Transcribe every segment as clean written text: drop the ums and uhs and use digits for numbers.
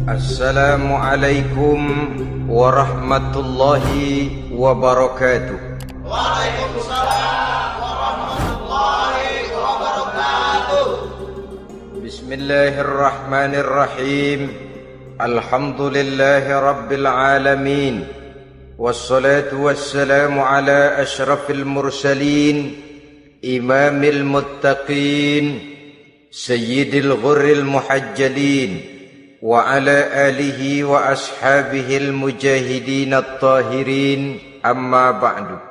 Assalamualaikum warahmatullahi wabarakatuh. Waalaikumsalam warahmatullahi wabarakatuh. Bismillahirrahmanirrahim. Alhamdulillahi rabbil alamin. Wassalatu wassalamu ala ashrafil mursalin, imamil muttaqin, sayyidil ghurril muhajjalin, wa ala alihi wa ashabihil mujahidin at-tahirin, amma ba'du.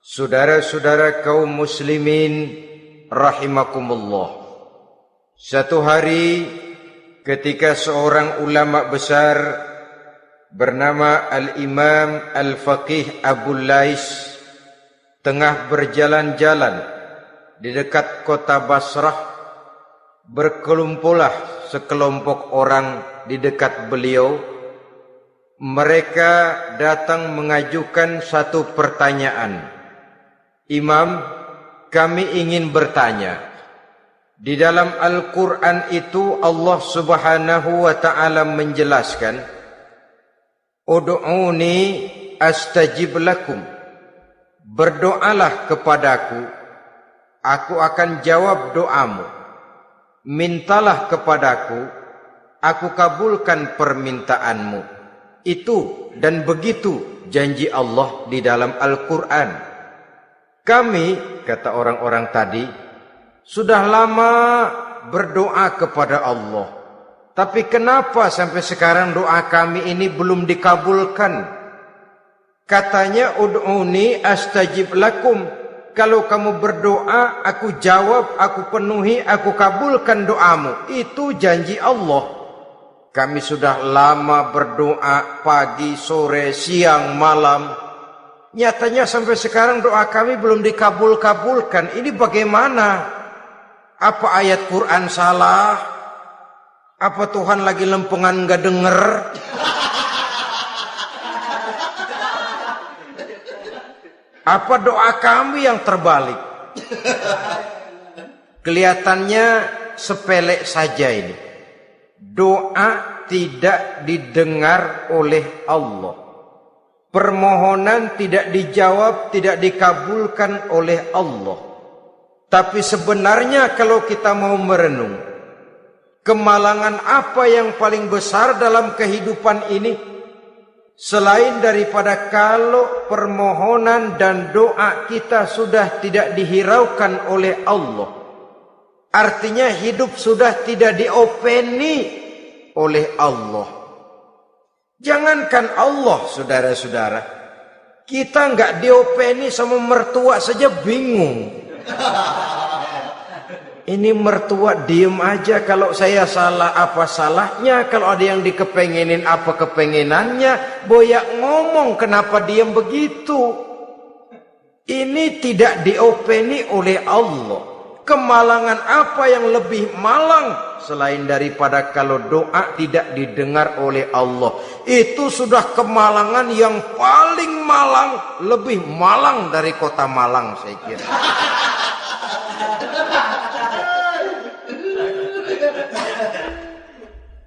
Saudara-saudara kaum muslimin rahimakumullah. Satu hari ketika seorang ulama besar bernama Al-Imam Al-Faqih Abu Lais tengah berjalan-jalan di dekat kota Basrah, berkelumpulah sekelompok orang di dekat beliau. Mereka datang mengajukan satu pertanyaan. Imam, kami ingin bertanya. Di dalam Al-Quran itu Allah Subhanahu wa ta'ala menjelaskan, Ud'uni astajib lakum. Berdoalah kepadaku, aku akan jawab doamu. Mintalah kepadaku, aku kabulkan permintaanmu. Itu dan begitu janji Allah di dalam Al-Quran. Kami, kata orang-orang tadi, sudah lama berdoa kepada Allah. Tapi kenapa sampai sekarang doa kami ini belum dikabulkan? Katanya, Ud'uni astajib lakum. Kalau kamu berdoa, aku jawab, aku penuhi, aku kabulkan doamu. Itu janji Allah. Kami sudah lama berdoa pagi, sore, siang, malam. Nyatanya sampai sekarang doa kami belum dikabul-kabulkan. Ini bagaimana? Apa ayat Quran salah? Apa Tuhan lagi lempengan gak denger? Apa doa kami yang terbalik? Kelihatannya sepele saja ini. Doa tidak didengar oleh Allah. Permohonan tidak dijawab, tidak dikabulkan oleh Allah. Tapi sebenarnya kalau kita mau merenung, kemalangan apa yang paling besar dalam kehidupan ini? Selain daripada kalau permohonan dan doa kita sudah tidak dihiraukan oleh Allah. Artinya hidup sudah tidak diopeni oleh Allah. Jangankan Allah, saudara-saudara, kita nggak diopeni sama mertua saja bingung. Ini mertua diem aja, kalau saya salah apa salahnya, kalau ada yang dikepengenin apa kepengenannya, boyak ngomong kenapa diem begitu. Ini tidak diopeni oleh Allah. Kemalangan apa yang lebih malang selain daripada kalau doa tidak didengar oleh Allah? Itu sudah kemalangan yang paling malang, lebih malang dari kota Malang saya kira.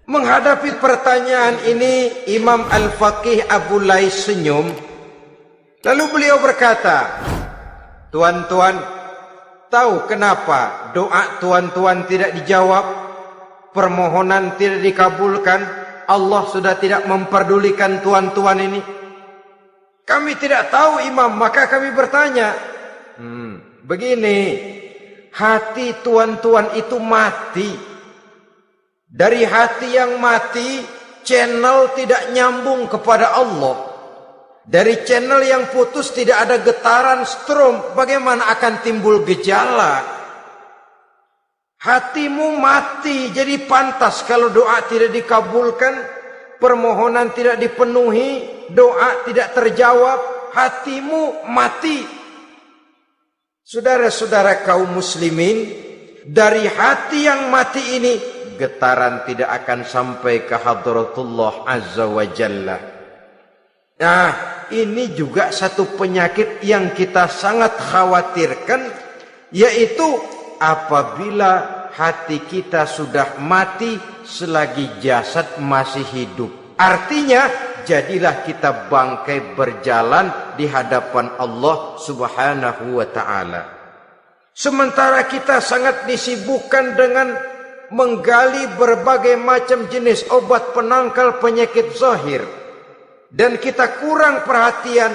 Menghadapi pertanyaan ini, Imam Al-Faqih Abu Lais senyum. Lalu beliau berkata, tuan-tuan, tahu kenapa doa tuan-tuan tidak dijawab? Permohonan tidak dikabulkan? Allah sudah tidak memperdulikan tuan-tuan ini? Kami tidak tahu, Imam, maka kami bertanya. Begini, hati tuan-tuan itu mati. Dari hati yang mati, channel tidak nyambung kepada Allah. Dari channel yang putus tidak ada getaran strom, bagaimana akan timbul gejala? Hatimu mati, jadi pantas kalau doa tidak dikabulkan, permohonan tidak dipenuhi, doa tidak terjawab, hatimu mati. Saudara-saudara kaum muslimin, dari hati yang mati ini, getaran tidak akan sampai ke hadratullah azza wa jalla. Nah, ini juga satu penyakit yang kita sangat khawatirkan, yaitu apabila hati kita sudah mati selagi jasad masih hidup. Artinya, jadilah kita bangkai berjalan di hadapan Allah Subhanahu wa ta'ala. Sementara kita sangat disibukkan dengan menggali berbagai macam jenis obat penangkal penyakit zahir, dan kita kurang perhatian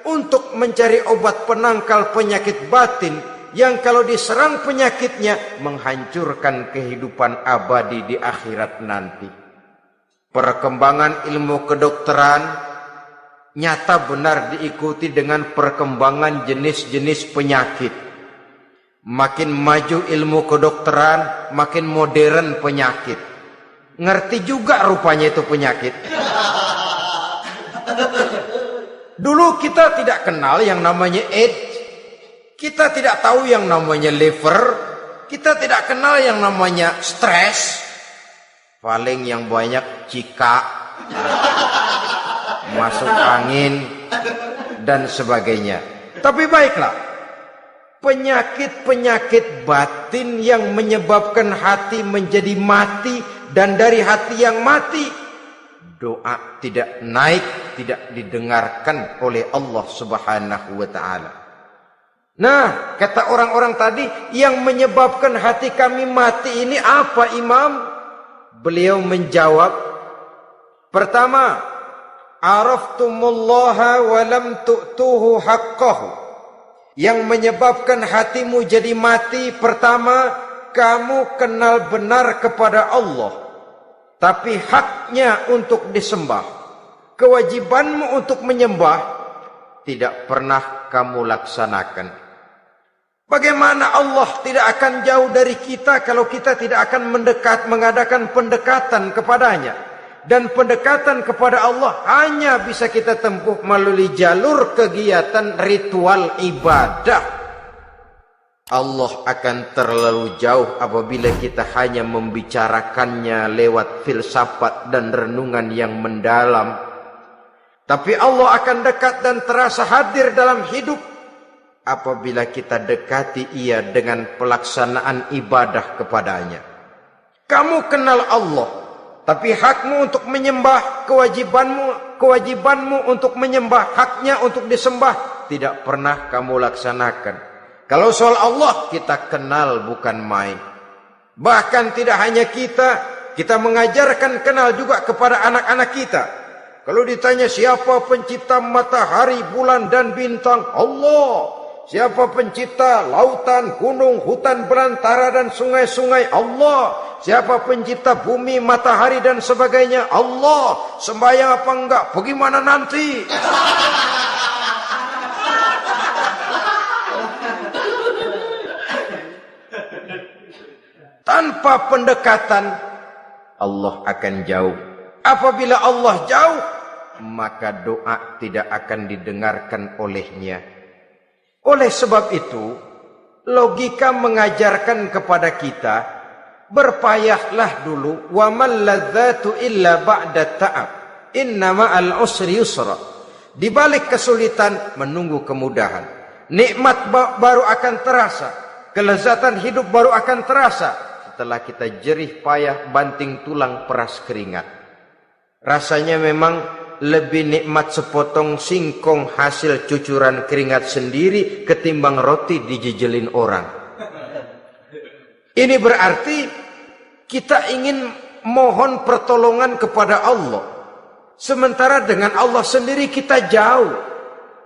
untuk mencari obat penangkal penyakit batin yang kalau diserang penyakitnya menghancurkan kehidupan abadi di akhirat nanti. Perkembangan ilmu kedokteran nyata benar diikuti dengan perkembangan jenis-jenis penyakit. Makin maju ilmu kedokteran, makin modern penyakit. Ngerti juga rupanya itu penyakit. Dulu kita tidak kenal yang namanya AIDS. Kita tidak tahu yang namanya liver. Kita tidak kenal yang namanya stres. Paling yang banyak cika, masuk angin, dan sebagainya. Tapi baiklah, penyakit-penyakit batin yang menyebabkan hati menjadi mati, dan dari hati yang mati, doa tidak naik, tidak didengarkan oleh Allah Subhanahu wa ta'ala. Nah, kata orang-orang tadi, yang menyebabkan hati kami mati ini apa, Imam? Beliau menjawab, pertama, araftumullaha wa lam tu'tuhu haqqahu. Yang menyebabkan hatimu jadi mati, pertama, kamu kenal benar kepada Allah, tapi haknya untuk disembah, kewajibanmu untuk menyembah, tidak pernah kamu laksanakan. Bagaimana Allah tidak akan jauh dari kita kalau kita tidak akan mengadakan pendekatan kepadanya. Dan pendekatan kepada Allah hanya bisa kita tempuh melalui jalur kegiatan ritual ibadah. Allah akan terlalu jauh apabila kita hanya membicarakannya lewat filsafat dan renungan yang mendalam. Tapi Allah akan dekat dan terasa hadir dalam hidup apabila kita dekati ia dengan pelaksanaan ibadah kepadanya. Kamu kenal Allah, tapi hakmu untuk menyembah, kewajibanmu untuk menyembah, haknya untuk disembah, tidak pernah kamu laksanakan. Kalau soal Allah, kita kenal bukan main. Bahkan tidak hanya kita mengajarkan kenal juga kepada anak-anak kita. Kalau ditanya siapa pencipta matahari, bulan dan bintang? Allah. Siapa pencipta lautan, gunung, hutan belantara dan sungai-sungai? Allah. Siapa pencipta bumi, matahari dan sebagainya? Allah. Sembahyang apa enggak? Bagaimana nanti? Tanpa pendekatan, Allah akan jauh. Apabila Allah jauh, maka doa tidak akan didengarkan olehnya. Oleh sebab itu, logika mengajarkan kepada kita, berpayahlah dulu, wa mal ladzatu illa ba'da ta'ab, inna ma'al usri yusra. Di balik kesulitan menunggu kemudahan. Nikmat baru akan terasa, kelezatan hidup baru akan terasa setelah kita jerih payah banting tulang peras keringat. Rasanya memang lebih nikmat sepotong singkong hasil cucuran keringat sendiri ketimbang roti dijejelin orang. Ini berarti kita ingin mohon pertolongan kepada Allah, sementara dengan Allah sendiri kita jauh.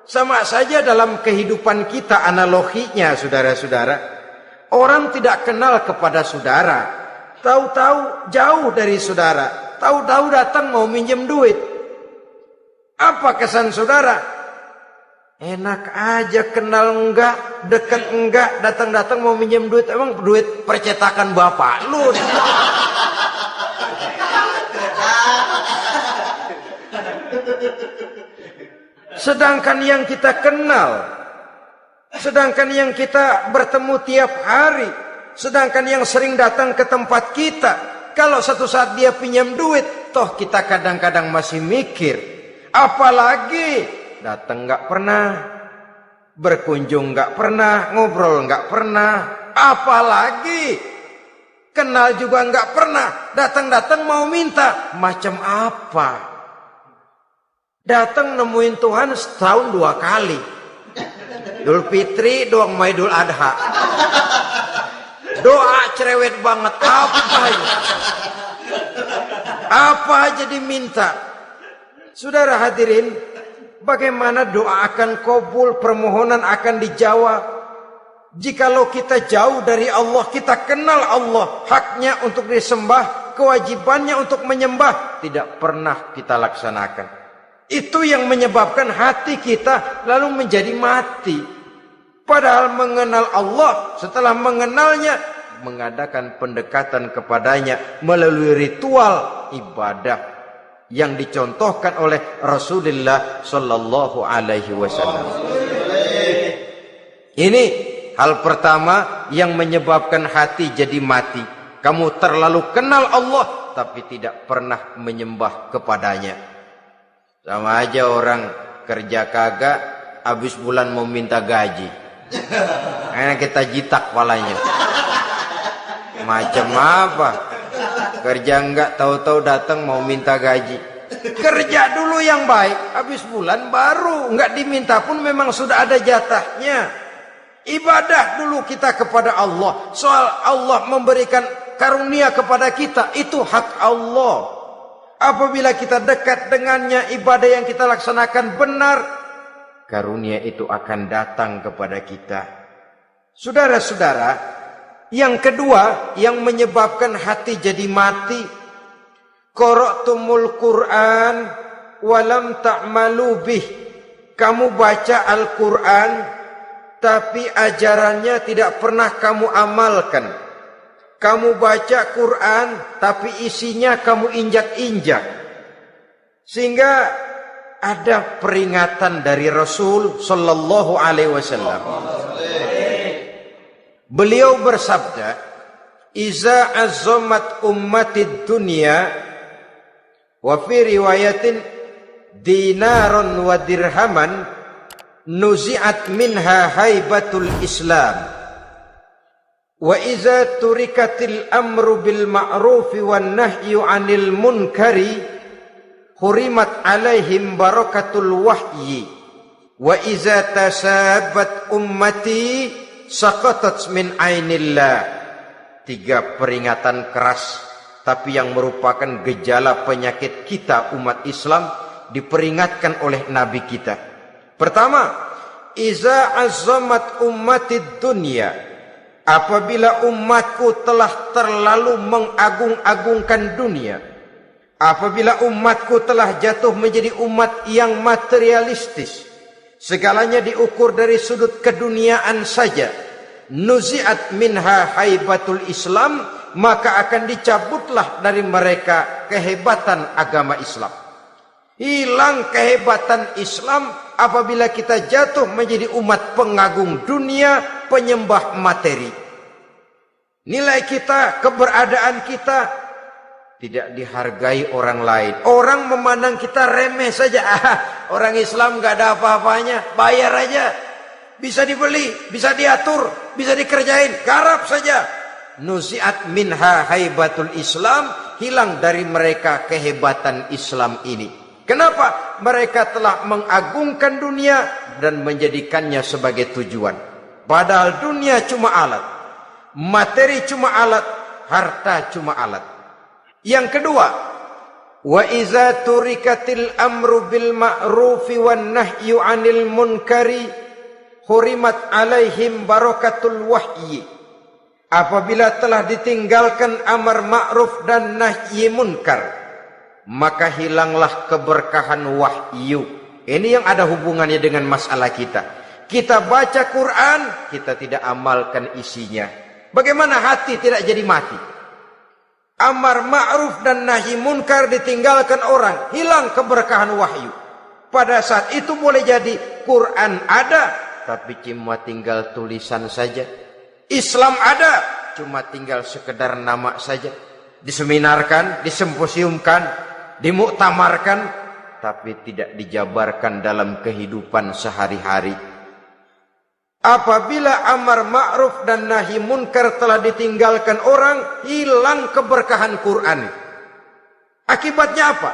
Sama saja dalam kehidupan kita analoginya, saudara-saudara. Orang tidak kenal kepada saudara, tahu-tahu jauh dari saudara, tahu-tahu datang mau minjem duit. Apa kesan saudara? Enak aja, kenal enggak, dekat enggak, datang-datang mau minjem duit. Emang duit percetakan bapak lu? Sedangkan yang kita kenal, sedangkan yang kita bertemu tiap hari, sedangkan yang sering datang ke tempat kita, kalau satu saat dia pinjam duit, toh kita kadang-kadang masih mikir. Apalagi datang nggak pernah, berkunjung nggak pernah, ngobrol nggak pernah. Apalagi Kenal juga nggak pernah. Datang-datang mau minta. Macam apa? Datang nemuin Tuhan setahun 2 kali. Idul Fitri, doang Idul Adha. Doa cerewet banget. Apa aja diminta. Saudara hadirin, bagaimana doa akan kabul, permohonan akan dijawab? Jikalau kita jauh dari Allah, kita kenal Allah, haknya untuk disembah, kewajibannya untuk menyembah, tidak pernah kita laksanakan. Itu yang menyebabkan hati kita lalu menjadi mati. Padahal mengenal Allah, setelah mengenalnya, mengadakan pendekatan kepadanya melalui ritual ibadah yang dicontohkan oleh Rasulullah Sallallahu Alaihi Wasallam. Ini hal pertama yang menyebabkan hati jadi mati. Kamu terlalu kenal Allah tapi tidak pernah menyembah kepadanya. Sama aja orang kerja kagak, habis bulan mau minta gaji. Karena kita jitak palanya. Macam apa? Kerja enggak, tahu-tahu datang mau minta gaji. Kerja dulu yang baik, habis bulan baru. Enggak diminta pun memang sudah ada jatahnya. Ibadah dulu kita kepada Allah. Soal Allah memberikan karunia kepada kita, itu hak Allah. Apabila kita dekat dengannya, ibadah yang kita laksanakan benar, karunia itu akan datang kepada kita. Saudara-saudara, yang kedua yang menyebabkan hati jadi mati, qara'tumul Qur'an walam ta'malu bih. Kamu baca Al-Qur'an tapi ajarannya tidak pernah kamu amalkan. Kamu baca Quran tapi isinya kamu injak-injak. Sehingga ada peringatan dari Rasul Sallallahu Alaihi Wasallam. Beliau bersabda, "Iza azzamat ummatid dunya wa fi riwayatin dinaron wa dirhaman nuzi'at minha haibatul Islam. Wa iza turikatil amru bil ma'rufi wan nahyu 'anil munkari hurimat 'alaihim barakatul wahyi. Wa iza tasabat ummati saqatat min 'ainillah." 3 peringatan keras tapi yang merupakan gejala penyakit kita umat Islam diperingatkan oleh Nabi kita. Pertama, iza azzamat ummatid dunya, apabila umatku telah terlalu mengagung-agungkan dunia, apabila umatku telah jatuh menjadi umat yang materialistis, segalanya diukur dari sudut keduniaan saja, nuzi'at minha haibatul Islam, maka akan dicabutlah dari mereka kehebatan agama Islam. Hilang kehebatan Islam apabila kita jatuh menjadi umat pengagung dunia, penyembah materi. Nilai kita, keberadaan kita tidak dihargai orang lain. Orang memandang kita remeh saja. Orang Islam gak ada apa-apanya, bayar aja. Bisa dibeli, bisa diatur, bisa dikerjain, garap saja. Nuzi'at minha haibatul Islam, hilang dari mereka kehebatan Islam ini. Kenapa? Mereka telah mengagungkan dunia dan menjadikannya sebagai tujuan. Padahal dunia cuma alat, materi cuma alat, harta cuma alat. Yang kedua, wa iza turikatil amru bil ma'rufi wan nahyu 'anil munkari hurimat 'alaihim barakatul wahyi. Apabila telah ditinggalkan amar ma'ruf dan nahi munkar, maka hilanglah keberkahan wahyu. Ini yang ada hubungannya dengan masalah kita. Kita baca Quran, kita tidak amalkan isinya. Bagaimana hati tidak jadi mati? Amar ma'ruf dan nahi munkar ditinggalkan orang, hilang keberkahan wahyu. Pada saat itu boleh jadi Quran ada, tapi cuma tinggal tulisan saja. Islam ada, cuma tinggal sekedar nama saja. Diseminarkan, disimposiumkan, dimuktamarkan, tapi tidak dijabarkan dalam kehidupan sehari-hari. Apabila amar ma'ruf dan nahi munkar telah ditinggalkan orang, hilang keberkahan Quran. Akibatnya apa?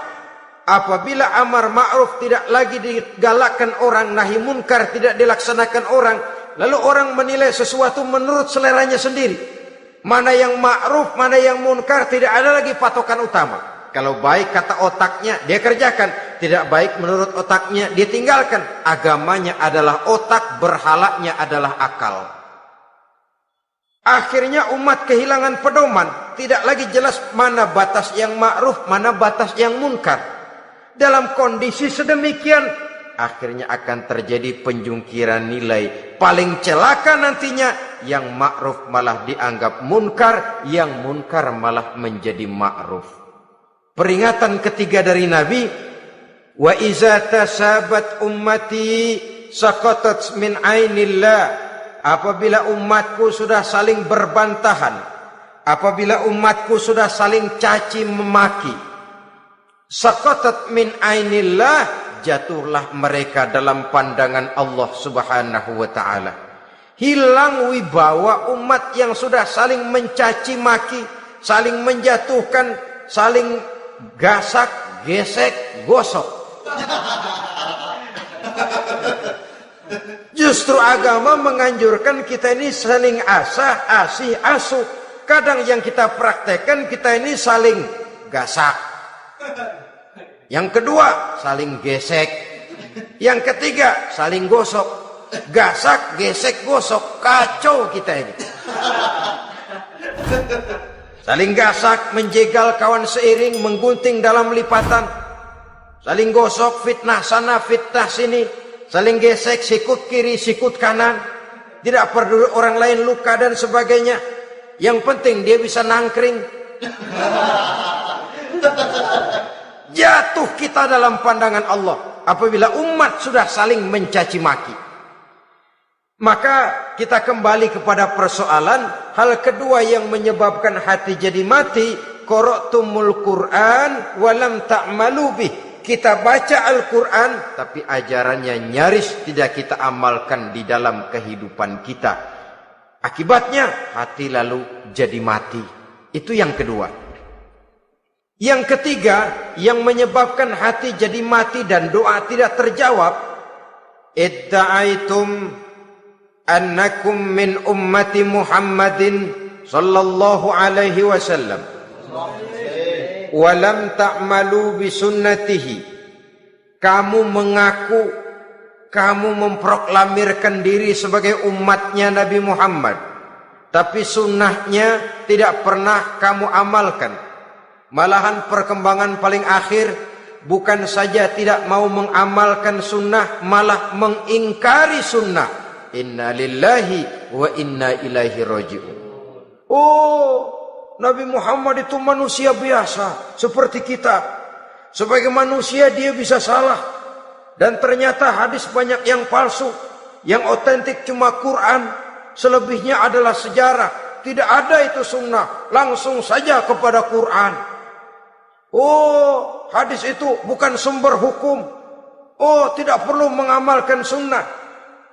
Apabila amar ma'ruf tidak lagi digalakkan orang, nahi munkar tidak dilaksanakan orang, lalu orang menilai sesuatu menurut seleranya sendiri. Mana yang ma'ruf, mana yang munkar, tidak ada lagi patokan utama. Kalau baik kata otaknya, dia kerjakan. Tidak baik menurut otaknya, dia tinggalkan. Agamanya adalah otak, berhalanya adalah akal. Akhirnya umat kehilangan pedoman. Tidak lagi jelas mana batas yang ma'ruf, mana batas yang munkar. Dalam kondisi sedemikian, akhirnya akan terjadi penjungkiran nilai. Paling celaka nantinya, yang ma'ruf malah dianggap munkar, yang munkar malah menjadi ma'ruf. Peringatan ketiga dari Nabi, wa iza tasabat ummati saqatat min ainillah. Apabila umatku sudah saling berbantahan, apabila umatku sudah saling caci memaki, saqatat min ainillah, jatuhlah mereka dalam pandangan Allah Subhanahu wa taala. Hilang wibawa umat yang sudah saling mencaci maki, saling menjatuhkan, saling gasak, gesek, gosok. Justru agama menganjurkan kita ini saling asah, asih, asuh. Kadang yang kita praktekkan kita ini saling gasak. Yang kedua, saling gesek. Yang ketiga, saling gosok. Gasak, gesek, gosok. Kacau kita ini. Saling gasak, menjegal kawan seiring, menggunting dalam lipatan. Saling gosok, fitnah sana, fitnah sini. Saling gesek, sikut kiri, sikut kanan. Tidak peduli orang lain luka dan sebagainya. Yang penting dia bisa nangkring. Jatuh kita dalam pandangan Allah apabila umat sudah saling mencaci maki. Maka kita kembali kepada persoalan. Hal kedua yang menyebabkan hati jadi mati, qara'tumul Qur'an walam ta'malu bih. Kita baca Al-Quran tapi ajarannya nyaris tidak kita amalkan di dalam kehidupan kita. Akibatnya hati lalu jadi mati. Itu yang kedua. Yang ketiga yang menyebabkan hati jadi mati dan doa tidak terjawab, idda'aitum annakum min ummati Muhammadin sallallahu alaihi wasallam wa lam ta'malu bi sunnatihi. Kamu mengaku, kamu memproklamirkan diri sebagai umatnya Nabi Muhammad, tapi sunnahnya tidak pernah kamu amalkan. Malahan perkembangan paling akhir bukan saja tidak mau mengamalkan sunnah, malah mengingkari sunnah. Inna lillahi wa inna ilaihi raji'un. Oh, Nabi Muhammad itu manusia biasa seperti kita. Sebagai manusia dia bisa salah. Dan ternyata hadis banyak yang palsu. Yang otentik cuma Quran. Selebihnya adalah sejarah. Tidak ada itu sunnah. Langsung saja kepada Quran. Oh, hadis itu bukan sumber hukum. Oh, tidak perlu mengamalkan sunnah.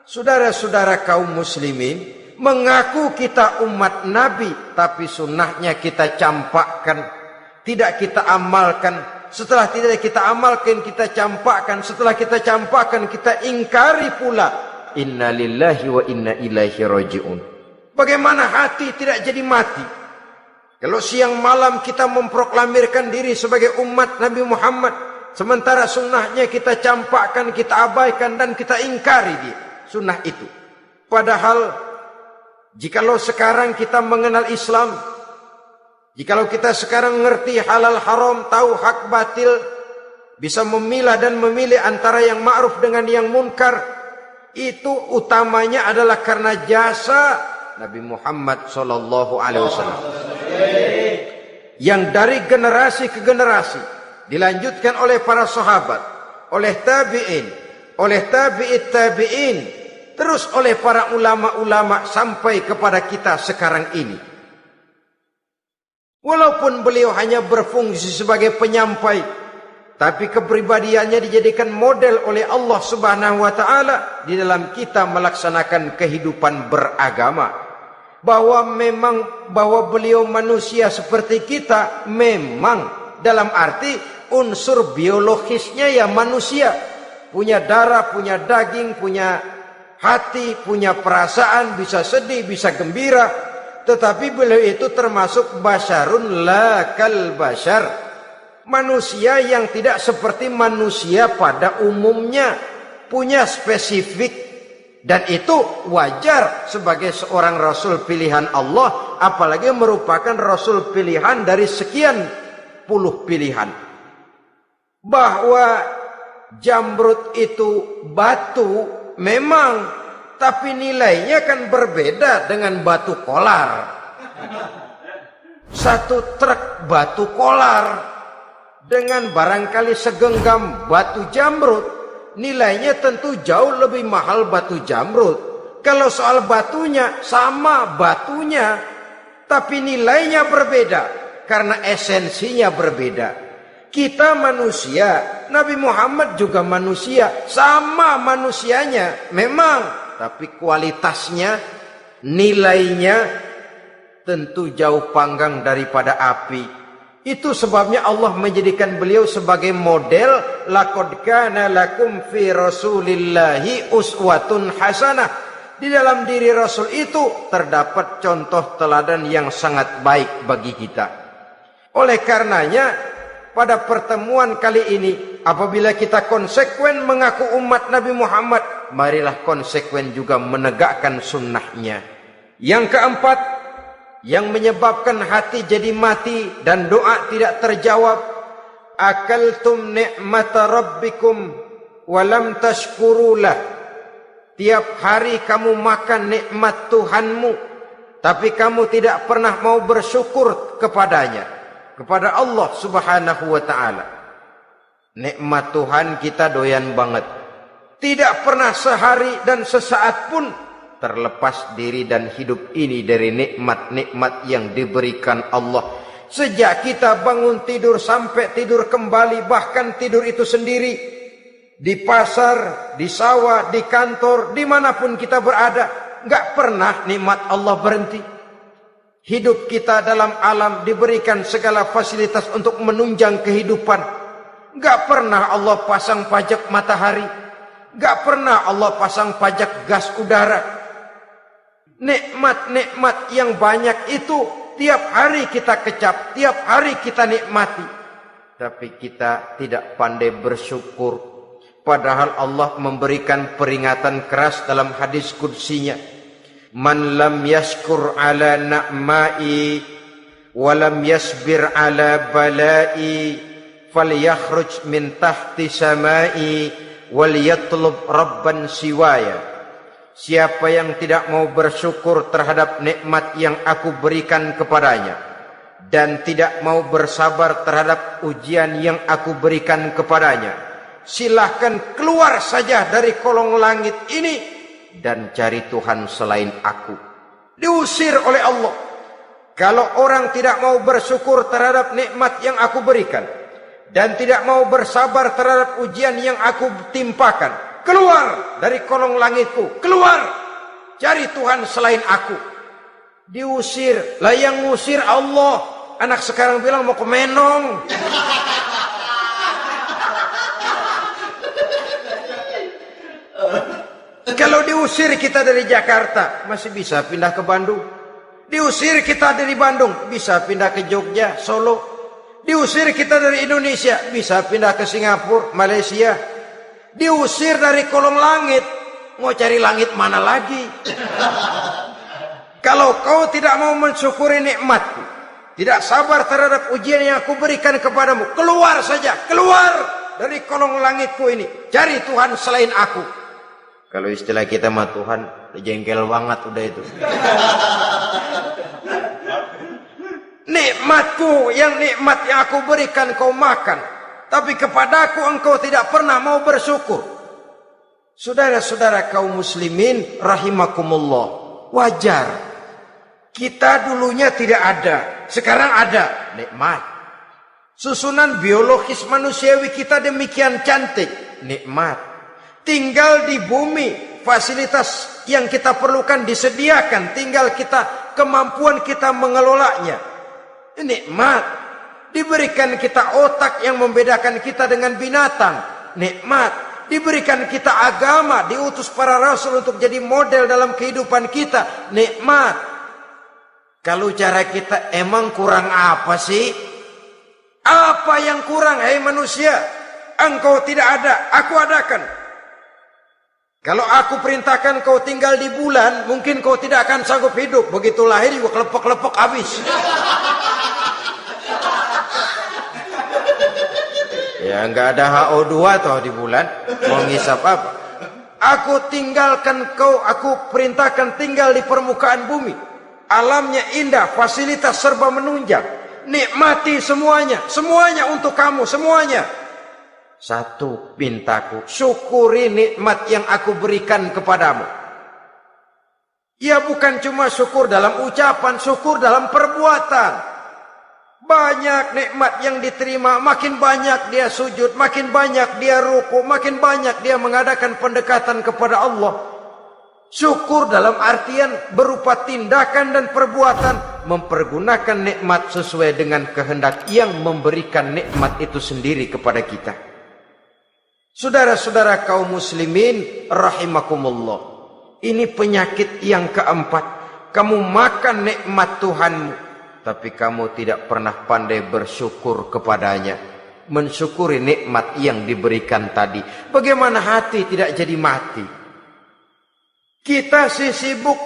Saudara-saudara kaum muslimin, mengaku kita umat Nabi, tapi sunnahnya kita campakkan, tidak kita amalkan. Setelah tidak kita amalkan, kita campakkan. Setelah kita campakkan, kita ingkari pula. Inna lillahi wa inna ilaihi raji'un. Bagaimana hati tidak jadi mati? Kalau siang malam kita memproklamirkan diri sebagai umat Nabi Muhammad, sementara sunnahnya kita campakkan, kita abaikan, dan kita ingkari dia, sunnah itu. Padahal jikalau sekarang kita mengenal Islam, jikalau kita sekarang mengerti halal haram, tahu hak batil, bisa memilah dan memilih antara yang ma'ruf dengan yang munkar, itu utamanya adalah karena jasa Nabi Muhammad sallallahu alaihi wasallam. Yang dari generasi ke generasi dilanjutkan oleh para sahabat, oleh tabi'in, oleh tabi'it tabi'in, terus oleh para ulama-ulama sampai kepada kita sekarang ini. Walaupun beliau hanya berfungsi sebagai penyampai, tapi kepribadiannya dijadikan model oleh Allah Subhanahu wa taala di dalam kita melaksanakan kehidupan beragama. Bahwa beliau manusia seperti kita, memang dalam arti unsur biologisnya ya manusia, punya darah, punya daging, punya hati, punya perasaan, bisa sedih, bisa gembira, tetapi beliau itu termasuk basyarun la kal basyar, manusia yang tidak seperti manusia pada umumnya, punya spesifik, dan itu wajar sebagai seorang rasul pilihan Allah, apalagi merupakan rasul pilihan dari sekian puluh pilihan. Bahwa jamrud itu batu memang, tapi nilainya kan berbeda dengan batu kolar. Satu truk batu kolar dengan barangkali segenggam batu jamrud, nilainya tentu jauh lebih mahal batu jamrud. Kalau soal batunya, sama batunya, tapi nilainya berbeda karena esensinya berbeda. Kita manusia, Nabi Muhammad juga manusia, sama manusianya memang, tapi kualitasnya, nilainya tentu jauh panggang daripada api. Itu sebabnya Allah menjadikan beliau sebagai model. Laqad kana lakum fi rasulillahi uswatun hasanah. Di dalam diri Rasul itu terdapat contoh teladan yang sangat baik bagi kita. Oleh karenanya, pada pertemuan kali ini, apabila kita konsekuen mengaku umat Nabi Muhammad, marilah konsekuen juga menegakkan sunnahnya. Yang keempat, yang menyebabkan hati jadi mati dan doa tidak terjawab, akaltum ni'mata rabbikum walam tashkurulah. Tiap hari kamu makan nikmat Tuhanmu, tapi kamu tidak pernah mau bersyukur kepadanya, kepada Allah Subhanahu wa ta'ala. Nikmat Tuhan kita doyan banget, tidak pernah sehari dan sesaat pun terlepas diri dan hidup ini dari nikmat-nikmat yang diberikan Allah. Sejak kita bangun tidur sampai tidur kembali, bahkan tidur itu sendiri, di pasar, di sawah, di kantor, dimanapun kita berada, nggak pernah nikmat Allah berhenti. Hidup kita dalam alam diberikan segala fasilitas untuk menunjang kehidupan. Nggak pernah Allah pasang pajak matahari, nggak pernah Allah pasang pajak gas udara. Nikmat-nikmat yang banyak itu tiap hari kita kecap, tiap hari kita nikmati, tapi kita tidak pandai bersyukur. Padahal Allah memberikan peringatan keras dalam hadis qudsinya, man lam yashkur ala na'mai wa lam yasbir ala balai falyakhruj min tahti samai wal yatlub rabban siwaya. Siapa yang tidak mau bersyukur terhadap nikmat yang aku berikan kepadanya, dan tidak mau bersabar terhadap ujian yang aku berikan kepadanya, silahkan keluar saja dari kolong langit ini dan cari Tuhan selain aku. Diusir oleh Allah. Kalau orang tidak mau bersyukur terhadap nikmat yang aku berikan, dan tidak mau bersabar terhadap ujian yang aku timpakan, keluar dari kolong langitku, keluar, cari Tuhan selain aku. Diusir. Lah yang ngusir Allah. Anak sekarang bilang mau ke Menong. Kalau diusir kita dari Jakarta, masih bisa pindah ke Bandung. Diusir kita dari Bandung, bisa pindah ke Jogja, Solo. Diusir kita dari Indonesia, bisa pindah ke Singapura, Malaysia. Diusir dari kolong langit, mau cari langit mana lagi? Kalau kau tidak mau mensyukuri nikmatku, tidak sabar terhadap ujian yang aku berikan kepadamu, keluar saja, keluar dari kolong langitku ini, cari Tuhan selain aku. Kalau istilah kita mah Tuhan, jengkel banget udah itu. Nikmatku, yang nikmat yang aku berikan kau makan, tapi kepadaku engkau tidak pernah mau bersyukur. Saudara-saudara kaum muslimin rahimakumullah, wajar. Kita dulunya tidak ada, sekarang ada nikmat. Susunan biologis manusiawi kita demikian cantik, nikmat. Tinggal di bumi, fasilitas yang kita perlukan disediakan, tinggal kemampuan kita mengelolanya. Nikmat. Diberikan kita otak yang membedakan kita dengan binatang, nikmat. Diberikan kita agama, diutus para rasul untuk jadi model dalam kehidupan kita, nikmat. Kalau cara kita emang kurang apa sih? Apa yang kurang, hai manusia? Engkau tidak ada, aku adakan. Kalau aku perintahkan kau tinggal di bulan, mungkin kau tidak akan sanggup hidup. Begitu lahir juga kelepek-kelepek habis. Ya nggak ada HO2 toh di bulan. Mau ngisap apa? Aku tinggalkan kau, aku perintahkan tinggal di permukaan bumi. Alamnya indah, fasilitas serba menunjang. Nikmati semuanya, semuanya untuk kamu, semuanya. Satu pintaku, syukuri nikmat yang aku berikan kepadamu. Ya bukan cuma syukur dalam ucapan, syukur dalam perbuatan. Banyak nikmat yang diterima, makin banyak dia sujud, makin banyak dia ruku, makin banyak dia mengadakan pendekatan kepada Allah. Syukur dalam artian berupa tindakan dan perbuatan, mempergunakan nikmat sesuai dengan kehendak yang memberikan nikmat itu sendiri kepada kita. Saudara-saudara kaum muslimin rahimakumullah, ini penyakit yang keempat. Kamu makan nikmat Tuhanmu, tapi kamu tidak pernah pandai bersyukur kepadanya, mensyukuri nikmat yang diberikan tadi. Bagaimana hati tidak jadi mati? Kita sibuk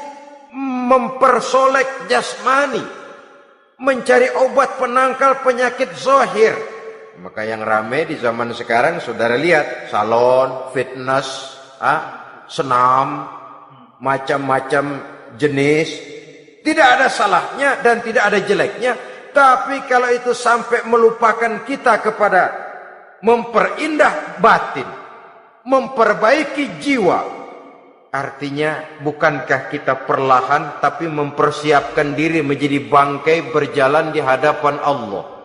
mempersolek jasmani, mencari obat penangkal penyakit zahir. Maka yang ramai di zaman sekarang, saudara lihat, salon, fitness, senam, macam-macam jenis. Tidak ada salahnya dan tidak ada jeleknya. Tapi kalau itu sampai melupakan kita kepada memperindah batin, memperbaiki jiwa, artinya bukankah kita perlahan tapi mempersiapkan diri menjadi bangkai berjalan di hadapan Allah.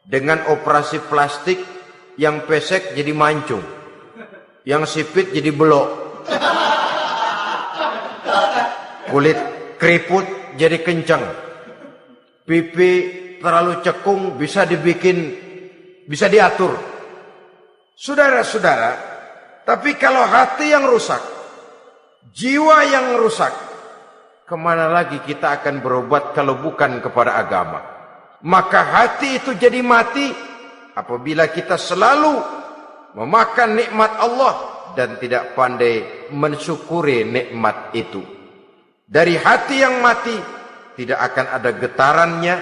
Dengan operasi plastik, yang pesek jadi mancung, yang sipit jadi belok, kulit keriput jadi kencang, pipi terlalu cekung bisa diatur. Saudara-saudara, tapi kalau hati yang rusak, jiwa yang rusak, kemana lagi kita akan berobat kalau bukan kepada agama? Maka hati itu jadi mati apabila kita selalu memakan nikmat Allah dan tidak pandai mensyukuri nikmat itu. Dari hati yang mati tidak akan ada getarannya.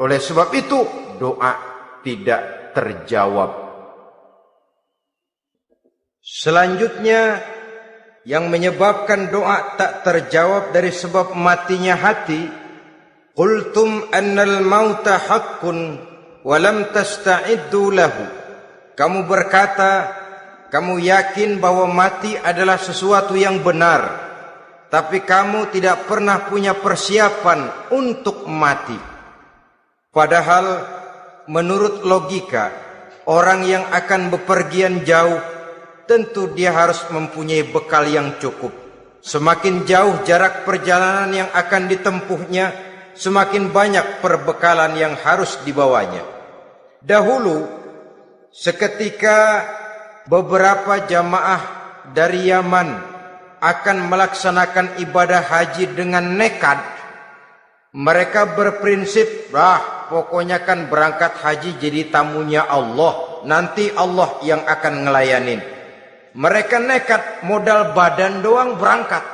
Oleh sebab itu doa tidak terjawab. Selanjutnya, yang menyebabkan doa tak terjawab dari sebab matinya hati, qultum annal mauta haqqun wa lam tasta'iddu lahu. Kamu berkata, kamu yakin bahwa mati adalah sesuatu yang benar, tapi kamu tidak pernah punya persiapan untuk mati. Padahal menurut logika, orang yang akan bepergian jauh tentu dia harus mempunyai bekal yang cukup. Semakin jauh jarak perjalanan yang akan ditempuhnya, semakin banyak perbekalan yang harus dibawanya. Dahulu, seketika beberapa jamaah dari Yaman akan melaksanakan ibadah haji dengan nekat, mereka berprinsip, pokoknya kan berangkat haji jadi tamunya Allah, nanti Allah yang akan ngelayanin. Mereka nekat, modal badan doang berangkat.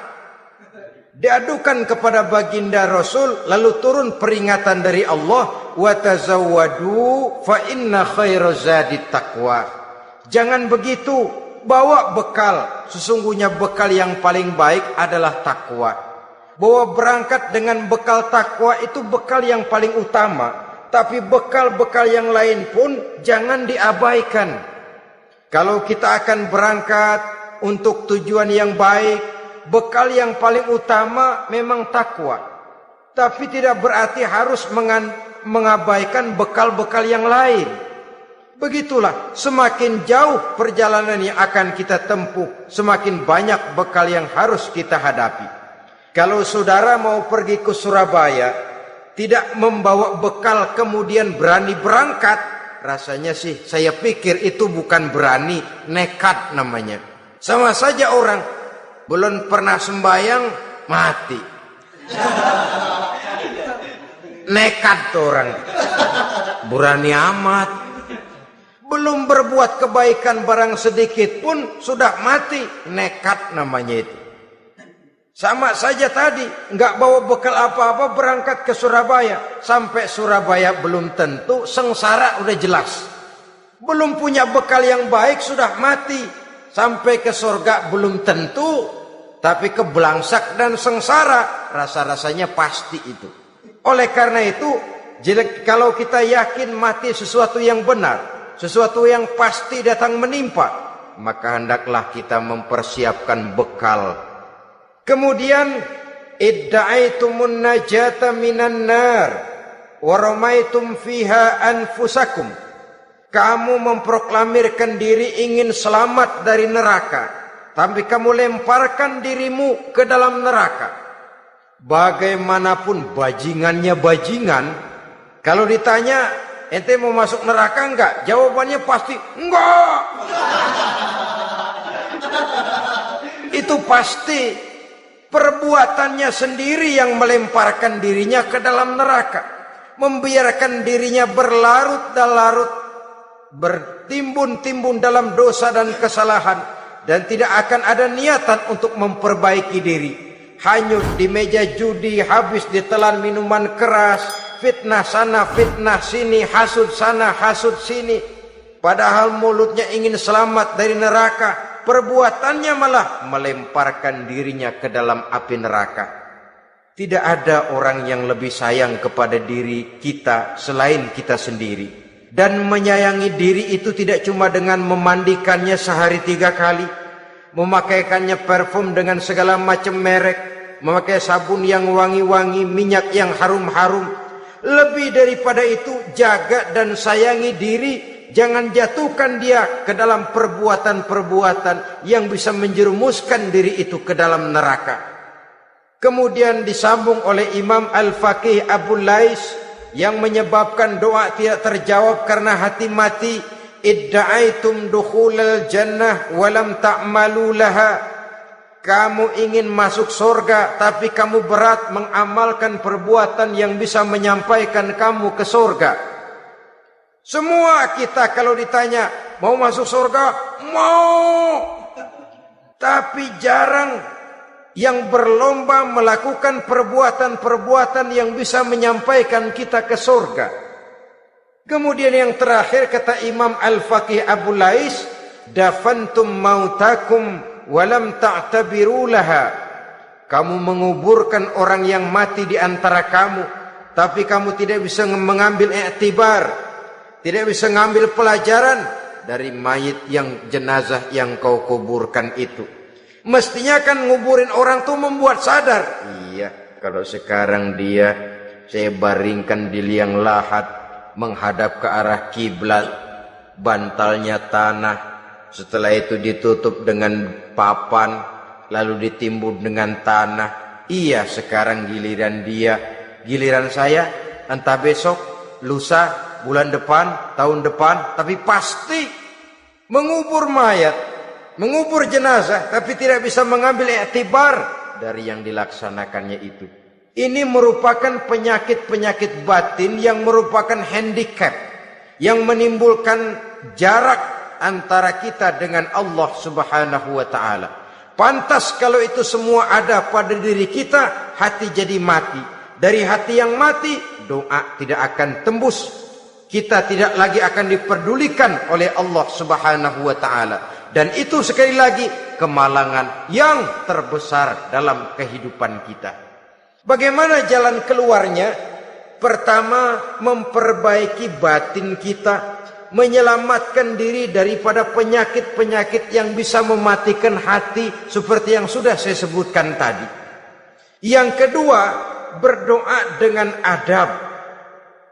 Diadukan kepada baginda Rasul, lalu turun peringatan dari Allah, wa tazawwadu fa inna khairaz zadi taqwa. Jangan begitu, bawa bekal. Sesungguhnya bekal yang paling baik adalah takwa. Bahwa berangkat dengan bekal takwa itu bekal yang paling utama. Tapi bekal-bekal yang lain pun jangan diabaikan. Kalau kita akan berangkat untuk tujuan yang baik, bekal yang paling utama memang takwa. Tapi tidak berarti harus mengabaikan bekal-bekal yang lain. Begitulah, semakin jauh perjalanan yang akan kita tempuh, semakin banyak bekal yang harus kita hadapi. Kalau saudara mau pergi ke Surabaya, tidak membawa bekal kemudian berani berangkat, rasanya sih saya pikir itu bukan berani, nekat namanya. Sama saja orang belum pernah sembahyang mati. Nekat tuh orang. Berani amat. Belum berbuat kebaikan barang sedikit pun sudah mati. Nekat namanya itu. Sama saja tadi, nggak bawa bekal apa-apa berangkat ke Surabaya. Sampai Surabaya belum tentu, sengsara udah jelas. Belum punya bekal yang baik sudah mati. Sampai ke surga belum tentu, tapi kebelangsak dan sengsara rasa-rasanya pasti itu. Oleh karena itu, kalau kita yakin mati sesuatu yang benar, sesuatu yang pasti datang menimpa, maka hendaklah kita mempersiapkan bekal. Kemudian, idda'aitumun najata minan nar wa ramaitum fiha anfusakum. Kamu memproklamirkan diri ingin selamat dari neraka, tapi kamu lemparkan dirimu ke dalam neraka. Bagaimanapun bajingannya bajingan, kalau ditanya ente mau masuk neraka enggak? Jawabannya pasti enggak. Itu pasti perbuatannya sendiri yang melemparkan dirinya ke dalam neraka, membiarkan dirinya berlarut-larut, bertimbun-timbun dalam dosa dan kesalahan, dan tidak akan ada niatan untuk memperbaiki diri. Hanyut di meja judi, habis ditelan minuman keras, fitnah sana, fitnah sini, hasud sana, hasud sini. Padahal mulutnya ingin selamat dari neraka, perbuatannya malah melemparkan dirinya ke dalam api neraka. Tidak ada orang yang lebih sayang kepada diri kita selain kita sendiri. Dan menyayangi diri itu tidak cuma dengan memandikannya sehari 3 kali, memakaikannya parfum dengan segala macam merek, memakai sabun yang wangi-wangi, minyak yang harum-harum. Lebih daripada itu, jaga dan sayangi diri. Jangan jatuhkan dia ke dalam perbuatan-perbuatan yang bisa menjerumuskan diri itu ke dalam neraka. Kemudian disambung oleh Imam Al-Faqih Abu Lais yang menyebabkan doa tidak terjawab karena hati mati. Idda'aitum dukhulal jannah walam ta'malu laha. Kamu ingin masuk surga, tapi kamu berat mengamalkan perbuatan yang bisa menyampaikan kamu ke surga. Semua kita kalau ditanya, mau masuk surga? Mau. Tapi jarang yang berlomba melakukan perbuatan-perbuatan yang bisa menyampaikan kita ke surga. Kemudian yang terakhir kata Imam Al-Faqih Abu Lais, dafantum mautakum walam ta'tabiru laha. Kamu menguburkan orang yang mati di antara kamu, tapi kamu tidak bisa mengambil iktibar, tidak bisa mengambil pelajaran dari mayit yang jenazah yang kau kuburkan itu. Mestinya kan nguburin orang tuh membuat sadar. Iya, kalau sekarang dia saya baringkan di liang lahat, menghadap ke arah kiblat, bantalnya tanah, setelah itu ditutup dengan papan, lalu ditimbun dengan tanah. Iya, sekarang giliran dia, giliran saya, entah besok, lusa, bulan depan, tahun depan, tapi pasti mengubur mayat, mengubur jenazah, tapi tidak bisa mengambil iktibar dari yang dilaksanakannya itu. Ini merupakan penyakit-penyakit batin yang merupakan handicap, yang menimbulkan jarak antara kita dengan Allah Subhanahu wa ta'ala. Pantas kalau itu semua ada pada diri kita, hati jadi mati. Dari hati yang mati, doa tidak akan tembus. Kita tidak lagi akan diperdulikan oleh Allah Subhanahu wa ta'ala. Dan itu sekali lagi kemalangan yang terbesar dalam kehidupan kita. Bagaimana jalan keluarnya? Pertama, memperbaiki batin kita, menyelamatkan diri daripada penyakit-penyakit yang bisa mematikan hati seperti yang sudah saya sebutkan tadi. Yang kedua, berdoa dengan adab.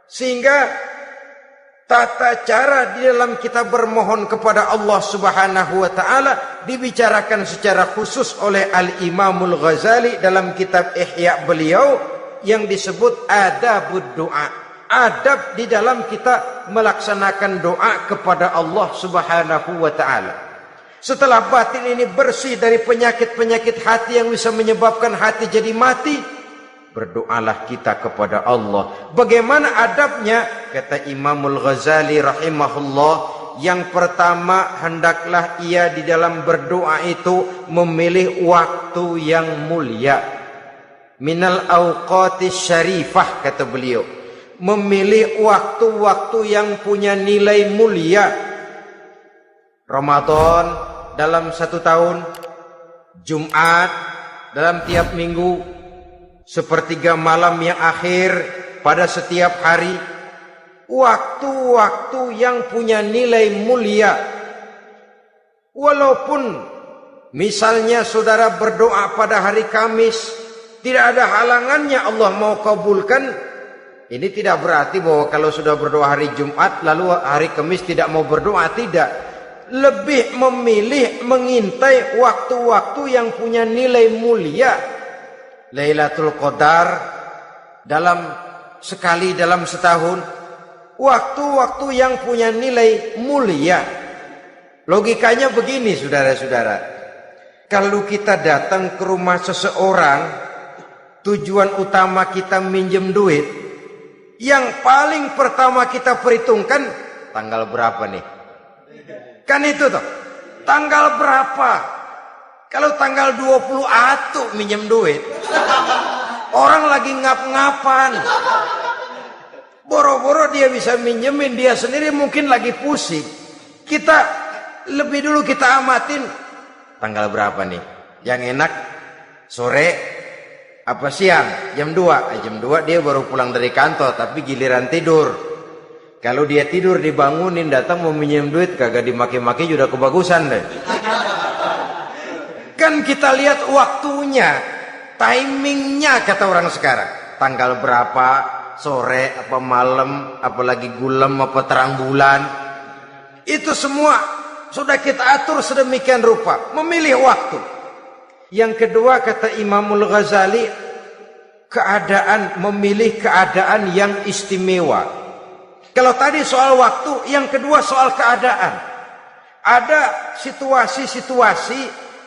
Sehingga tata cara di dalam kita bermohon kepada Allah Subhanahu wa taala dibicarakan secara khusus oleh Al-Imamul Ghazali dalam kitab Ihya beliau yang disebut adabud doa. Adab di dalam kita melaksanakan doa kepada Allah Subhanahu wa taala. Setelah batin ini bersih dari penyakit-penyakit hati yang bisa menyebabkan hati jadi mati, berdoalah kita kepada Allah. Bagaimana adabnya? Kata Imamul Ghazali rahimahullah, yang pertama hendaklah ia di dalam berdoa itu memilih waktu yang mulia. Minal awqatis syarifah, kata beliau. Memilih waktu-waktu yang punya nilai mulia. Ramadan dalam 1 tahun, Jumat dalam tiap minggu, sepertiga malam yang akhir pada setiap hari. Waktu-waktu yang punya nilai mulia. Walaupun misalnya saudara berdoa pada hari Kamis, tidak ada halangannya Allah mau kabulkan. Ini tidak berarti bahwa kalau sudah berdoa hari Jumat lalu hari Kamis tidak mau berdoa, tidak. Lebih memilih mengintai waktu-waktu yang punya nilai mulia. Lailatul Qadar sekali dalam setahun. Waktu-waktu yang punya nilai mulia. Logikanya begini saudara-saudara. Kalau kita datang ke rumah seseorang, tujuan utama kita minjem duit, yang paling pertama kita perhitungkan tanggal berapa nih? Kan itu toh. Tanggal berapa? Kalau tanggal 20 atuh minjem duit. Orang lagi ngap-ngapan. Boro-boro dia bisa minjemin, dia sendiri mungkin lagi pusing. Kita lebih dulu kita amatin tanggal berapa nih? Yang enak sore apa siang? Jam 2. Jam 2 dia baru pulang dari kantor, tapi giliran tidur. Kalau dia tidur dibangunin datang mau minjem duit, kagak dimaki-maki sudah kebagusan deh. Kan kita lihat waktunya, timingnya kata orang sekarang. Tanggal berapa, sore apa malam, apalagi gulem apa terang bulan. Itu semua sudah kita atur sedemikian rupa, memilih waktu. Yang kedua kata Imamul Ghazali, memilih keadaan yang istimewa. Kalau tadi soal waktu, yang kedua soal keadaan. Ada situasi-situasi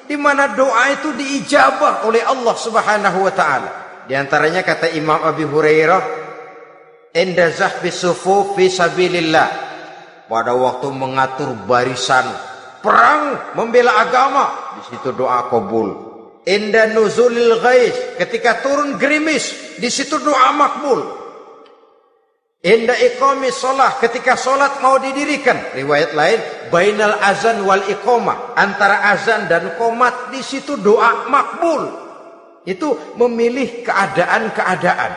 di mana doa itu diijabah oleh Allah Subhanahu wa taala. Di antaranya kata Imam Abi Hurairah, "Inda zahfi sufuf fi sabilillah." Pada waktu mengatur barisan perang membela agama, di situ doa kabul. Inda nuzulil ghais, ketika turun gerimis, di situ doa makbul. Inda iqamis shalah, ketika salat mau didirikan, riwayat lain bainal azan wal iqamah, antara azan dan qomat, di situ doa makbul. Itu memilih keadaan-keadaan.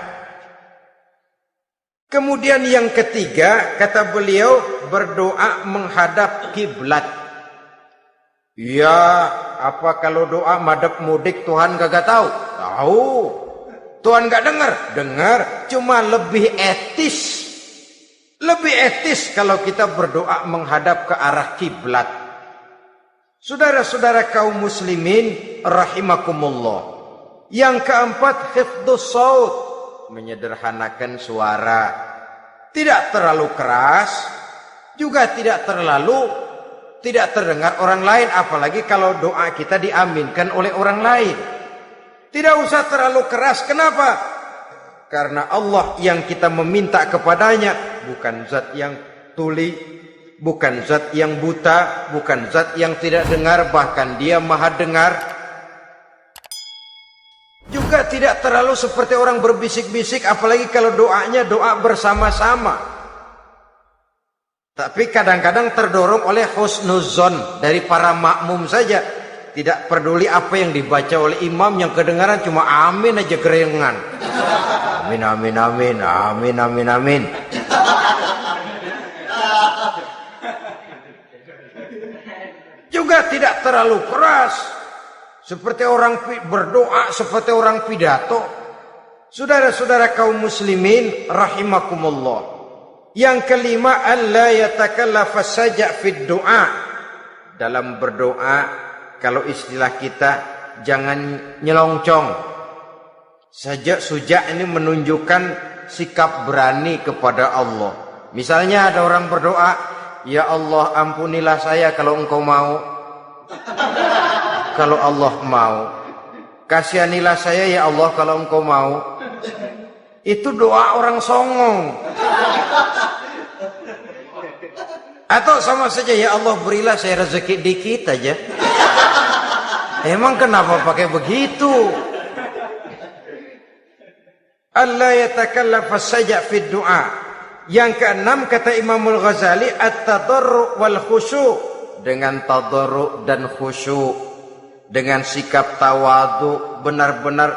Kemudian yang ketiga kata beliau, berdoa menghadap kiblat. Ya, apa kalau doa madhab mudik Tuhan gak tahu? Tahu. Tuhan gak dengar? Dengar. Cuma lebih etis. Lebih etis kalau kita berdoa menghadap ke arah kiblat. Saudara-saudara kaum muslimin rahimakumullah. Yang keempat, hifdzus shaut, menyederhanakan suara. Tidak terlalu keras, juga tidak terdengar orang lain, apalagi kalau doa kita diaminkan oleh orang lain. Tidak usah terlalu keras. Kenapa? Karena Allah yang kita meminta kepadanya bukan zat yang tuli, bukan zat yang buta, bukan zat yang tidak dengar, bahkan dia maha dengar. Juga tidak terlalu seperti orang berbisik-bisik, apalagi kalau doanya doa bersama-sama. Tapi kadang-kadang terdorong oleh husnuzon dari para makmum saja. Tidak peduli apa yang dibaca oleh imam, yang kedengaran cuma amin aja kerengan. Amin, amin, amin, amin, amin, amin. Juga tidak terlalu keras. Seperti orang berdoa, seperti orang pidato. Saudara-saudara kaum muslimin rahimakumullah. Yang kelima, alla yatakallafa saja' fid du'a. Dalam berdoa, kalau istilah kita, jangan nyelongcong. Saja' suja' ini menunjukkan sikap berani kepada Allah. Misalnya ada orang berdoa, ya Allah ampunilah saya kalau engkau mau. Kalau Allah mau. Kasihanilah saya ya Allah kalau engkau mau. Itu doa orang songong. Atau sama saja, ya Allah berilah saya rezeki dikit aja. Emang kenapa pakai begitu? Allah yatakallafa saja' fid du'a. Yang keenam kata Imamul Ghazali, at-tadarru' wal khusyu'. Dengan tadarru' dan khusyuk, dengan sikap tawadu, benar-benar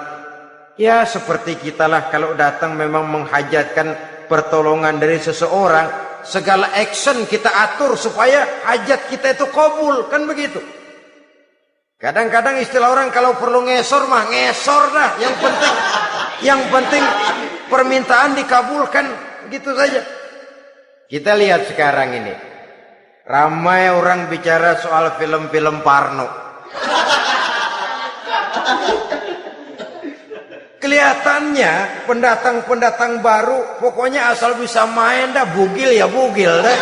ya seperti kita lah kalau datang memang menghajatkan pertolongan dari seseorang, segala action kita atur supaya hajat kita itu kabul, kan begitu. Kadang-kadang istilah orang kalau perlu ngesor mah ngesor dah, yang penting permintaan dikabulkan, gitu saja. Kita lihat sekarang ini, ramai orang bicara soal film-film Parno. Kelihatannya pendatang-pendatang baru pokoknya asal bisa main dah, bugil ya bugil dah.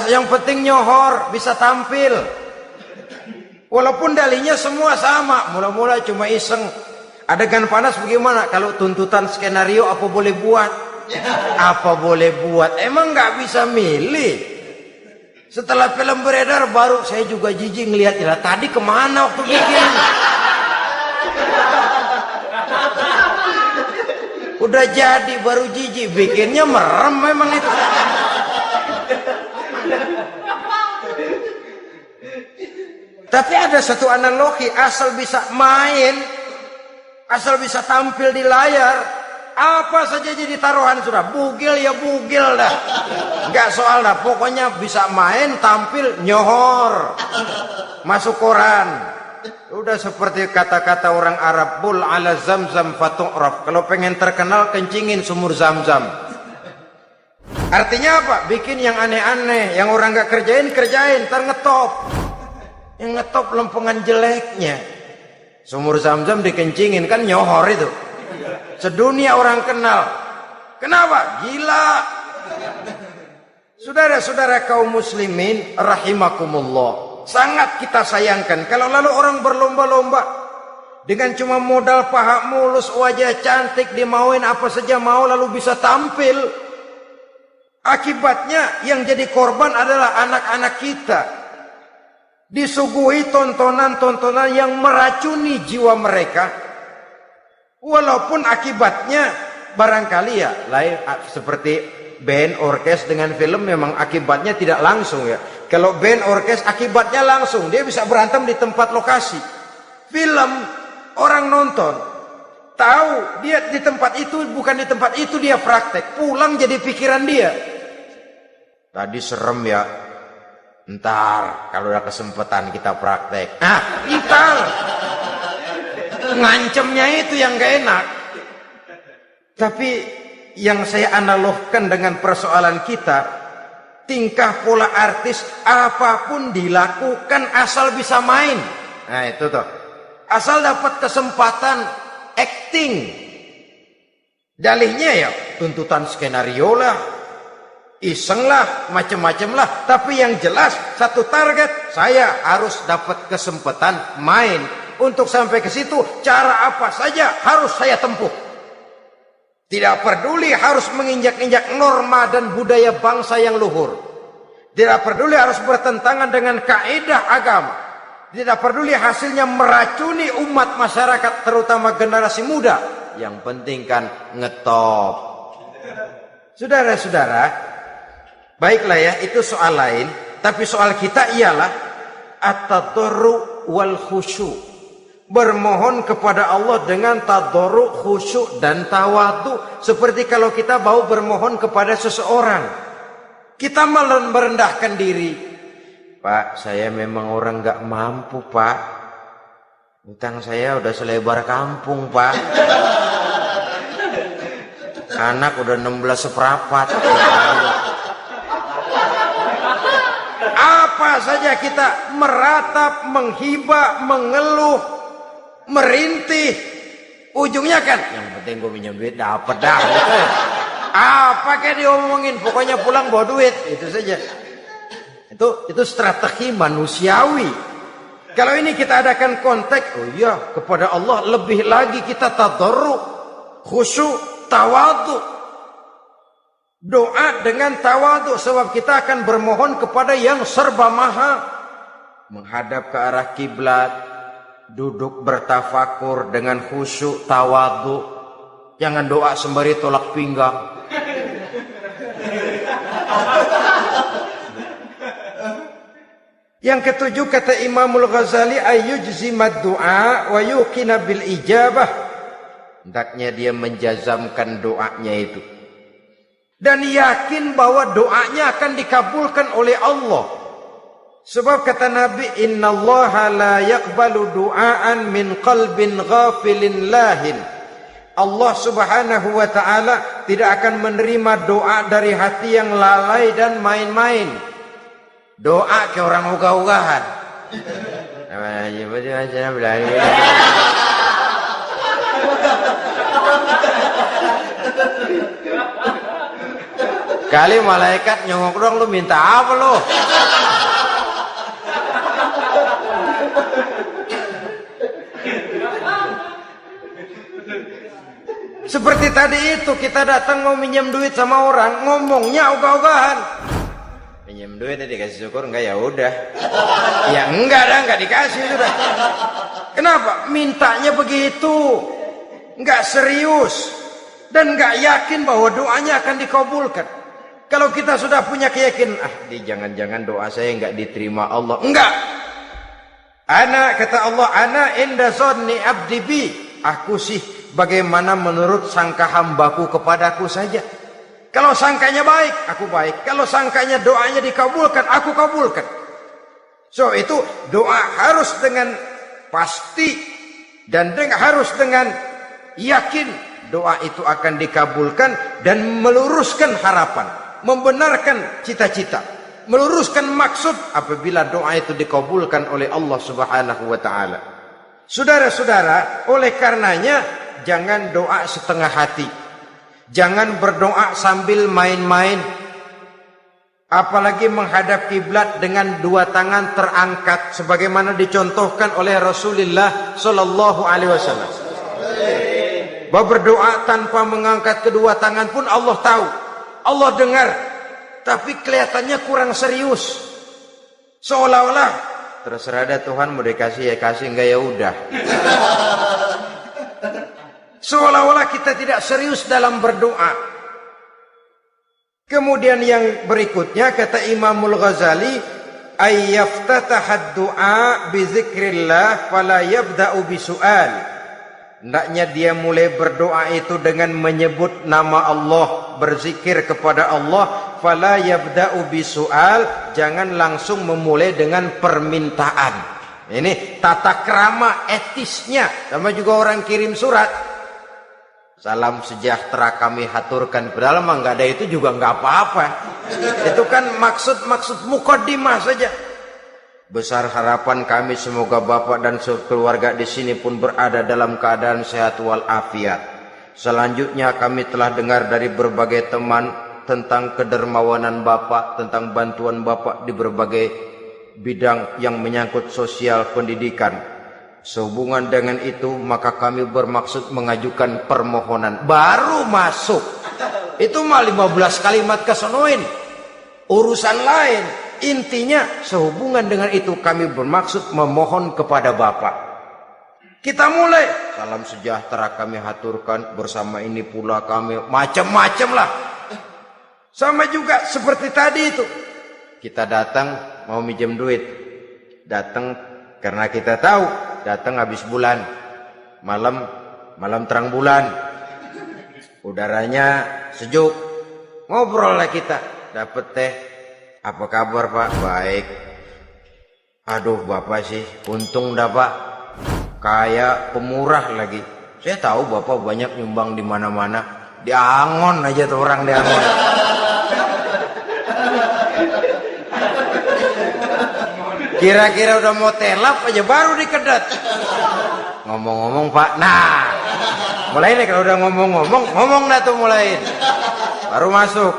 Yang penting nyohor, bisa tampil. Walaupun dalihnya semua sama, mula-mula cuma iseng. Adegan panas bagaimana? Kalau tuntutan skenario apa boleh buat? Apa boleh buat? Emang nggak bisa milih. Setelah film beredar baru saya juga jijik ngelihat, ya tadi kemana waktu bikin? Udah jadi baru jijik, bikinnya merem memang itu. Tapi ada satu analogi, asal bisa main, asal bisa tampil di layar, apa saja jadi taruhan sudah. Bugil ya bugil dah, nggak soal dah, pokoknya bisa main, tampil, nyohor, masuk koran. Udah seperti kata-kata orang Arab, bul ala zamzam fatu'raf. Kalau pengen terkenal kencingin sumur Zamzam. Artinya apa? Bikin yang aneh-aneh, yang orang nggak kerjain, ntar ngetop. Yang ngetop lempengan jeleknya. Sumur Zamzam dikencingin, kan nyohor itu. Sedunia orang kenal. Kenapa? Gila. Saudara-saudara kaum muslimin rahimakumullah, sangat kita sayangkan kalau lalu orang berlomba-lomba dengan cuma modal paha mulus, wajah cantik, dimauin apa saja mau, lalu bisa tampil. Akibatnya yang jadi korban adalah anak-anak kita. Disuguhi tontonan-tontonan yang meracuni jiwa mereka. Walaupun akibatnya barangkali ya lain, seperti band orkes dengan film memang akibatnya tidak langsung ya. Kalau band orkes akibatnya langsung, dia bisa berantem di tempat lokasi. Film orang nonton tahu dia di tempat itu, bukan di tempat itu dia praktek, pulang jadi pikiran dia. Tadi serem ya, ntar kalau udah kesempatan kita praktek. Ntar ngancemnya itu yang gak enak. Tapi yang saya analogkan dengan persoalan kita, tingkah pola artis apapun dilakukan asal bisa main. Nah itu tuh, asal dapat kesempatan acting. Dalihnya ya tuntutan skenario lah, iseng lah, macem-macem lah. Tapi yang jelas satu target, saya harus dapat kesempatan main. Untuk sampai ke situ, cara apa saja harus saya tempuh. Tidak peduli harus menginjak-injak norma dan budaya bangsa yang luhur. Tidak peduli harus bertentangan dengan kaidah agama. Tidak peduli hasilnya meracuni umat masyarakat, terutama generasi muda. Yang penting kan ngetop. Saudara-saudara, baiklah ya, itu soal lain. Tapi soal kita ialah at-tadarru wal khusyu'. Bermohon kepada Allah dengan tadarru', khusyuk dan tawadu. Seperti kalau kita mau bermohon kepada seseorang, kita merendahkan diri. Pak, saya memang orang gak mampu, Pak. Utang saya udah selebar kampung, Pak. Anak udah 16 seperempat. Apa saja kita meratap, menghibah, mengeluh, merintih, ujungnya kan yang penting gue pinjam duit dapat dah gitu. Apa kayak diomongin, pokoknya pulang bawa duit, itu saja. Itu strategi manusiawi. Kalau ini kita adakan konteks, oh iya, kepada Allah lebih lagi kita tadarruk, khusyuk, tawadhu. Doa dengan tawadhu, sebab kita akan bermohon kepada yang serba maha. Menghadap ke arah kiblat, duduk bertafakur dengan khusyuk, tawadhu. Jangan doa sembari tolak pinggang. Yang ketujuh, kata Imamul Ghazali, ayyujzimad du'a wa yuqina bil ijabah. Hendaknya dia menjazamkan doanya itu dan yakin bahwa doanya akan dikabulkan oleh Allah. Sebab kata Nabi, innallaha la yaqbalu du'aan min qalbin ghafilin lahin. Allah subhanahu wa ta'ala tidak akan menerima doa dari hati yang lalai dan main-main. Doa ke orang ugah-ugahan. Kali malaikat nyongok dong, lu minta apa lu? Seperti tadi itu, kita datang mau minjem duit sama orang, ngomongnya ogah-ogahan. Minjem duit dikasih syukur enggak, ya udah. Ya enggak dah, enggak dikasih sudah. Kenapa? Mintanya begitu. Enggak serius dan enggak yakin bahwa doanya akan dikabulkan. Kalau kita sudah punya keyakinan, jangan-jangan doa saya enggak diterima Allah. Enggak. Kata Allah, ana inda zanni abdi bi. Aku sih bagaimana menurut sangka hambaku kepadaku saja. Kalau sangkanya baik, aku baik. Kalau sangkanya doanya dikabulkan, aku kabulkan. So itu doa harus dengan pasti dan harus dengan yakin doa itu akan dikabulkan dan meluruskan harapan, membenarkan cita-cita, meluruskan maksud apabila doa itu dikabulkan oleh Allah Subhanahu wa taala. Saudara-saudara, oleh karenanya jangan doa setengah hati. Jangan berdoa sambil main-main. Apalagi menghadap kiblat dengan dua tangan terangkat sebagaimana dicontohkan oleh Rasulullah sallallahu alaihi wasallam. Bahwa berdoa tanpa mengangkat kedua tangan pun Allah tahu, Allah dengar, tapi kelihatannya kurang serius. Seolah-olah terserah ada Tuhan, mau dikasih ya kasih, enggak ya udah. Seolah-olah kita tidak serius dalam berdoa. Kemudian yang berikutnya kata Imamul Ghazali, ayyaftatahad du'a bi zikrillah fala yabda'u bisu'al. Hendaknya dia mulai berdoa itu dengan menyebut nama Allah, berzikir kepada Allah, fala yabda'u bisu'al, jangan langsung memulai dengan permintaan. Ini tata krama etisnya. Sama juga orang kirim surat, salam sejahtera kami haturkan, padahal mah nggak ada itu juga nggak apa-apa. Itu kan maksud mukaddimah saja. Besar harapan kami semoga Bapak dan keluarga di sini pun berada dalam keadaan sehat walafiat. Selanjutnya kami telah dengar dari berbagai teman tentang kedermawanan Bapak, tentang bantuan Bapak di berbagai bidang yang menyangkut sosial pendidikan. Sehubungan dengan itu maka kami bermaksud mengajukan permohonan. Baru masuk itu mah 15 kalimat kesonoin, urusan lain. Intinya sehubungan dengan itu kami bermaksud memohon kepada Bapak. Kita mulai, salam sejahtera kami haturkan, bersama ini pula kami, macam-macam lah. Sama juga seperti tadi itu, kita datang mau minjem duit, datang karena kita tahu datang habis bulan, malam terang bulan, udaranya sejuk, ngobrol lah kita, dapet teh, apa kabar Pak? Baik. Aduh Bapak sih, untung dah Pak, kayak pemurah lagi. Saya tahu Bapak banyak nyumbang di mana-mana. Di Angon aja tuh orang di Angon. Kira-kira udah mau telap aja baru dikedat. Ngomong-ngomong Pak, nah mulai nih kalau udah ngomong dah tuh mulai. Baru masuk.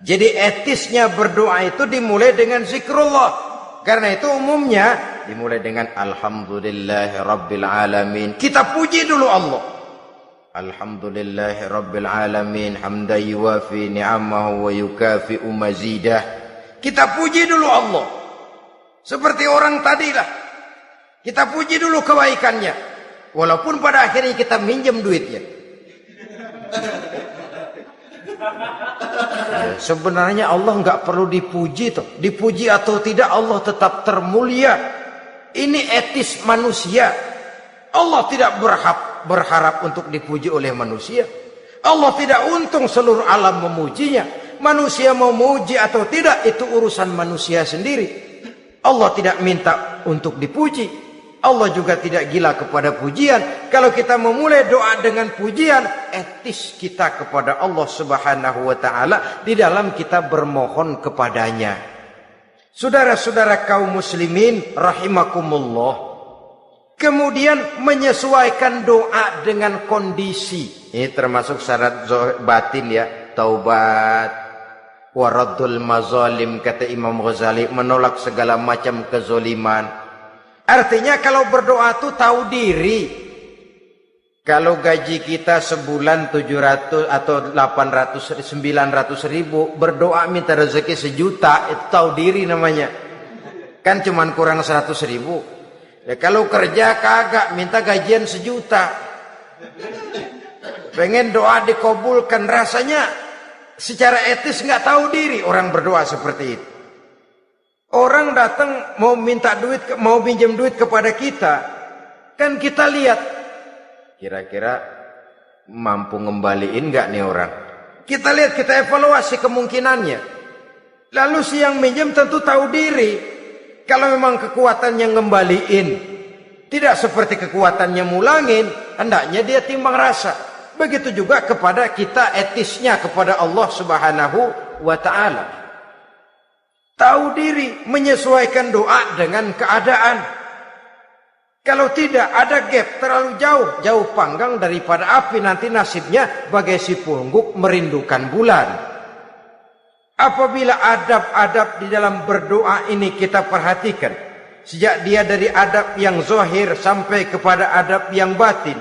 Jadi etisnya berdoa itu dimulai dengan zikrullah. Karena itu umumnya dimulai dengan Alhamdulillahi Rabbil Alamin. Kita puji dulu Allah. Alhamdulillahi Rabbil Alamin. Hamdan yuwafi ni'amahu wa yukafi'u mazidah. Kita puji dulu Allah. Seperti orang tadi lah. Kita puji dulu kebaikannya. Walaupun pada akhirnya kita minjem duitnya. Ya, sebenarnya Allah nggak perlu dipuji toh. Dipuji atau tidak Allah tetap termulia. Ini etis manusia. Allah tidak berharap untuk dipuji oleh manusia. Allah tidak untung seluruh alam memujinya. Manusia mau muji atau tidak itu urusan manusia sendiri. Allah tidak minta untuk dipuji. Allah juga tidak gila kepada pujian. Kalau kita memulai doa dengan pujian, etis kita kepada Allah Subhanahu wa taala di dalam kita bermohon kepadanya. Saudara-saudara kaum muslimin rahimakumullah. Kemudian menyesuaikan doa dengan kondisi. Ini termasuk syarat batin ya, taubat, waraddul mazalim kata Imam Ghazali, menolak segala macam kezoliman. Artinya kalau berdoa tuh tahu diri. Kalau gaji kita sebulan 700 atau 800 900 ribu, berdoa minta rezeki 1 juta, itu tahu diri namanya. Kan cuman kurang 100 ribu. Ya kalau kerja kagak minta gajian 1 juta. Pengen doa dikabulkan, rasanya secara etis nggak tahu diri orang berdoa seperti itu. Orang datang mau minta duit, mau pinjam duit kepada kita, kan kita lihat kira-kira mampu ngembaliin nggak nih orang. Kita lihat, kita evaluasi kemungkinannya. Lalu si yang minjem tentu tahu diri. Kalau memang kekuatannya ngembaliin tidak seperti kekuatannya mulangin, hendaknya dia timbang rasa. Begitu juga kepada kita etisnya kepada Allah Subhanahu wa taala. Tahu diri, menyesuaikan doa dengan keadaan. Kalau tidak ada gap terlalu jauh panggang daripada api, nanti nasibnya bagai si pungguk merindukan bulan. Apabila adab-adab di dalam berdoa ini kita perhatikan, sejak dia dari adab yang zahir sampai kepada adab yang batin,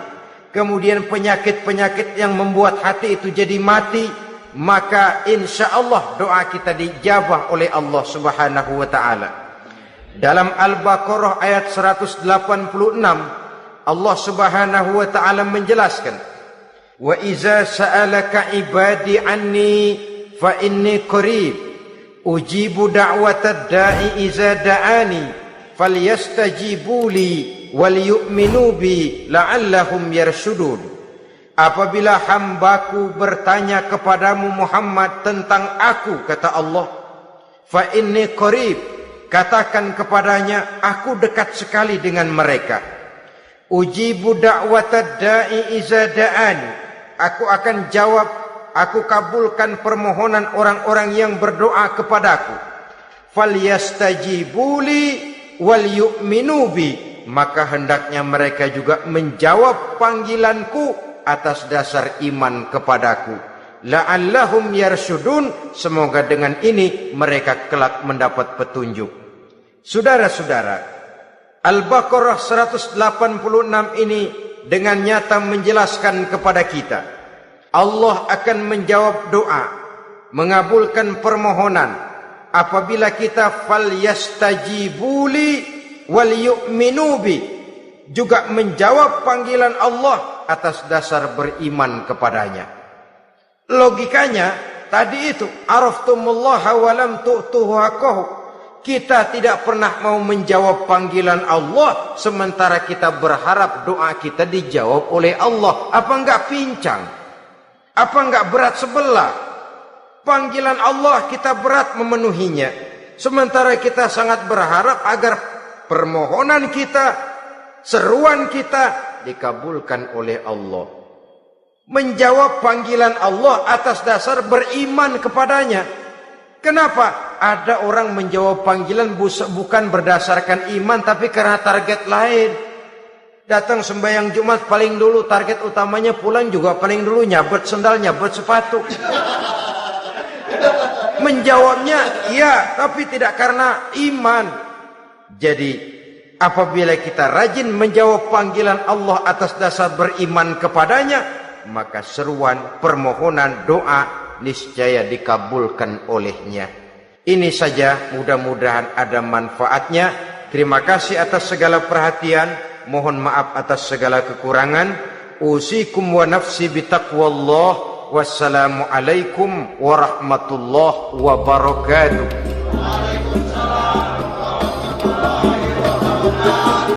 kemudian penyakit-penyakit yang membuat hati itu jadi mati, maka insya Allah doa kita dijabah oleh Allah Subhanahu wa taala. Dalam Al-Baqarah ayat 186 Allah Subhanahu wa taala menjelaskan, wa iza sa'alaka ibadi anni fa inni qarib ujibu da'watad da'i iza da'ani falyastajibu li wal yu'minu bi la'allahum yarshudun. Apabila hambaku bertanya kepadamu Muhammad tentang aku, kata Allah, fa inni qarib, katakan kepadanya aku dekat sekali dengan mereka. Ujibu da'watad da'i iza da'ani, aku akan jawab, aku kabulkan permohonan orang-orang yang berdoa kepadaku. Falyastajibuli wal yu'minu bi, maka hendaknya mereka juga menjawab panggilanku atas dasar iman kepadaku. La'allahum yarshudun, semoga dengan ini mereka kelak mendapat petunjuk. Saudara-saudara, Al-Baqarah 186 ini dengan nyata menjelaskan kepada kita, Allah akan menjawab doa, mengabulkan permohonan apabila kita falyastajibuli wal yu'minu bi, juga menjawab panggilan Allah atas dasar beriman kepadanya. Logikanya tadi itu, araftumullaha wa lam tu'tuhu haqqahu. Kita tidak pernah mau menjawab panggilan Allah sementara kita berharap doa kita dijawab oleh Allah. Apa enggak pincang? Apa enggak berat sebelah? Panggilan Allah kita berat memenuhinya. Sementara kita sangat berharap agar permohonan kita, seruan kita dikabulkan oleh Allah. Menjawab panggilan Allah atas dasar beriman kepadanya. Kenapa? Ada orang menjawab panggilan bukan berdasarkan iman, tapi karena target lain. Datang sembahyang Jumat paling dulu, target utamanya pulang juga paling dulu nyabet sendal, nyabet sepatu. Menjawabnya iya, tapi tidak karena iman. Jadi apabila kita rajin menjawab panggilan Allah atas dasar beriman kepadanya, maka seruan, permohonan, doa niscaya dikabulkan olehnya. Ini saja, mudah-mudahan ada manfaatnya. Terima kasih atas segala perhatian. Mohon maaf atas segala kekurangan. Usikum wa nafsi bitaqwallah. Wassalamualaikum warahmatullahi wabarakatuh.